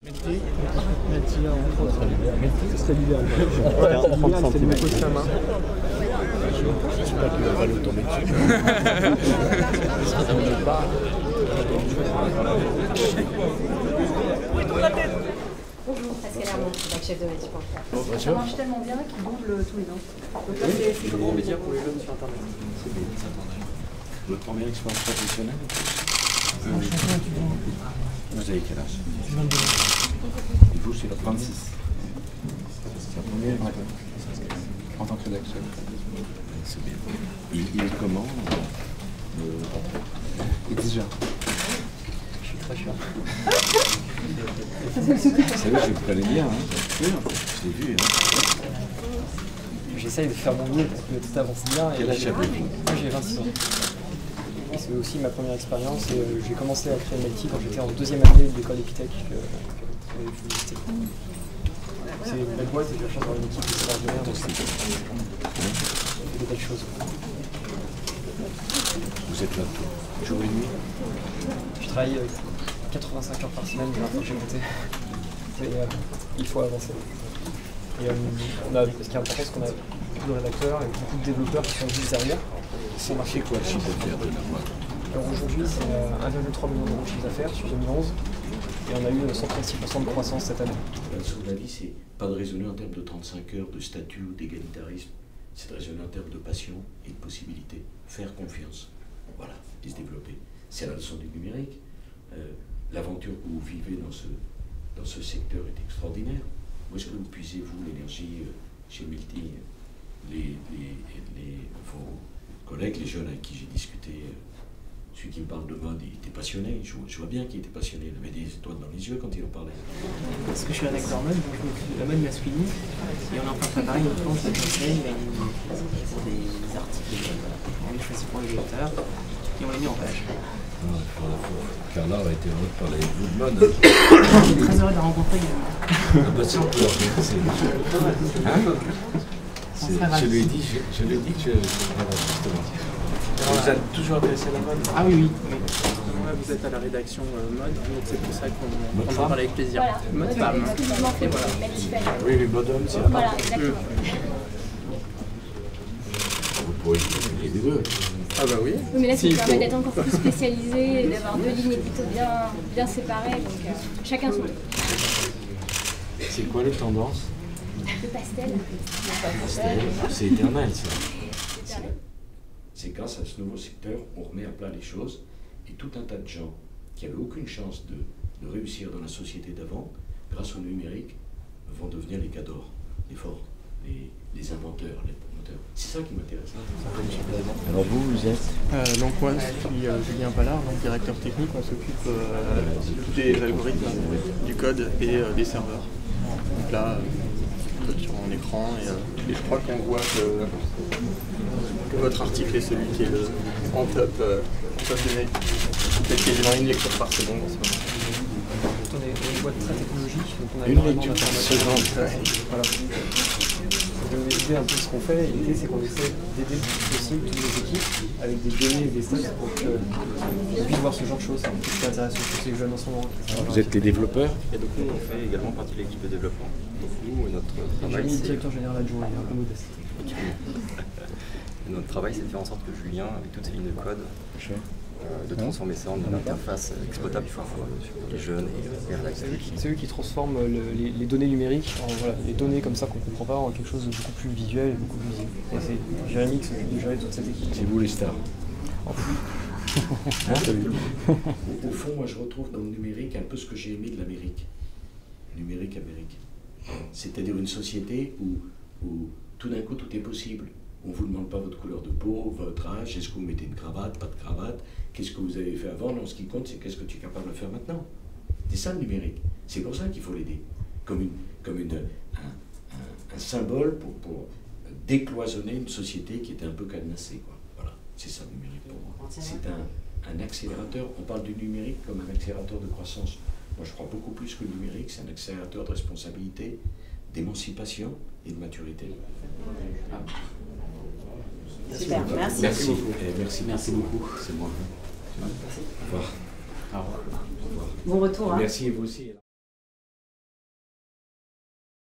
Melty, entre autres. C'était l'idéal. C'était des mécos de sa main. J'espère qu'il va pas le tomber dessus. Ça ne tombe pas. Bonjour, Pascal Hermont, chef de métier.fr. Ça marche tellement bien qu'ils doublent tous les ans. Donc là, c'est Comment média pour les jeunes sur Internet. C'est bien, ça attendrait. Votre première expérience professionnelle? Vous avez quel âge? Et vous, c'est le 26. C'est la première en tant que rédacteur. C'est bien. Il est comment le patron? Et déjà? Je suis très cher. Vous savez, je vous connais bien, hein, bien sûr. Je l'ai vu. Hein. J'essaye de faire mon mieux pour que tout avance bien. Quel âge avez-vous? Moi j'ai 26 ans. C'est aussi ma première expérience et j'ai commencé à créer Melty quand j'étais en deuxième année de l'école Epitech que vous visitez. C'est une belle boîte et j'ai la chance d'avoir une équipe extraordinaire, donc c'est des belles choses. Vous êtes là jour et nuit? Je travaille 85 heures par semaine, maintenant j'ai monté. Il faut avancer. Et ce qui est important, c'est qu'on a beaucoup de rédacteurs et beaucoup de développeurs qui sont juste derrière. C'est marché quoi le chiffre d'affaires de la boîte? Alors aujourd'hui, c'est 1,3 million d'euros de chiffre d'affaires sur 2011 et on a eu 136% de croissance cette année. La leçon de la vie, c'est pas de raisonner en termes de 35 heures, de statut ou d'égalitarisme, c'est de raisonner en termes de passion et de possibilité. Faire confiance, voilà, et se développer. C'est la leçon du numérique. L'aventure que vous vivez dans ce secteur est extraordinaire. Où est-ce que vous puisez, vous, l'énergie chez Melty, vos collègues, les jeunes avec qui j'ai discuté, celui qui me parle de mode, il était passionné, je vois bien qu'il était passionné, il avait des étoiles dans les yeux quand il en parlait. Parce que je suis rédacteur mode, donc je m'occupe de la mode masculine, et on est en train de préparer une planche de conseil pour des articles on les choisit pour les lecteurs, et on les met en page. Carla a été heureux de parler avec vous de mode. Je suis très heureux de la rencontrer également. Ah bah c'est on peut organiser. Je lui ai dit que je justement. Vous êtes toujours intéressé à la mode? Ah oui, oui. Vous êtes à la rédaction mode, donc c'est pour ça qu'on en parle avec plaisir. Voilà, Mode femme. exclusivement fait pour Melty Femme. Oui, les bonhommes, c'est la Voilà, exactement. Vous pourriez les deux. Ah bah oui. Oui, mais là, ça permet d'être encore plus spécialisé et d'avoir deux lignes plutôt bien séparées, donc chacun son truc. C'est quoi les tendances? Le pastel. C'est éternel, ça. C'est grâce à ce nouveau secteur, on remet à plat les choses et tout un tas de gens qui n'avaient aucune chance de réussir dans la société d'avant, grâce au numérique, vont devenir les cadors, les forts, les inventeurs, les promoteurs. C'est ça qui m'intéresse. Alors vous êtes? Donc moi je suis Julien Pallard, donc directeur technique, on s'occupe de tous les algorithmes, du code et des serveurs. Donc là, sur mon écran et je crois qu'on voit que votre article est celui qui est en top de net. Peut-être qu'il est dans une lecture par seconde en ce moment. On est une boîte très technologique, donc on a Une lecture par seconde. Voilà. Pour donner une idée un peu de ce qu'on fait, l'idée c'est qu'on essaie d'aider le plus possible toutes les équipes avec des données et des stats pour qu'on puisse voir ce genre de choses. C'est ce qui intéresse tous ces jeunes en ce moment. Vous êtes les développeurs? Et donc nous on fait également partie de l'équipe de développement. Donc nous notre J'ai travail mis le c'est directeur général adjoint, il est un peu modeste. notre travail c'est de faire en sorte que Julien, avec toutes ses lignes de code, de transformer ça en une interface exploitable pour les jeunes et les rédacteurs. C'est eux qui transforment les données numériques, les données comme ça qu'on ne comprend pas, en quelque chose de beaucoup plus visuel et beaucoup plus visible. Et c'est Jérémy qui s'occupe de gérer toute cette équipe. C'est vous les stars. Au fond, moi je retrouve dans le numérique un peu ce que j'ai aimé de l'Amérique. Numérique Amérique. C'est-à-dire une société où tout d'un coup tout est possible. On ne vous demande pas votre couleur de peau, votre âge, est-ce que vous mettez une cravate, pas de cravate, qu'est-ce que vous avez fait avant. Non, ce qui compte, c'est qu'est-ce que tu es capable de faire maintenant. C'est ça le numérique. C'est pour ça qu'il faut l'aider. Comme un symbole pour décloisonner une société qui était un peu cadenassée, quoi. Voilà, c'est ça le numérique pour moi. C'est un accélérateur. On parle du numérique comme un accélérateur de croissance. Moi, je crois beaucoup plus que le numérique, c'est un accélérateur de responsabilité, d'émancipation et de maturité. Super, merci. Merci beaucoup. Merci beaucoup. C'est moi. Au revoir. Bon retour. Hein. Merci et vous aussi.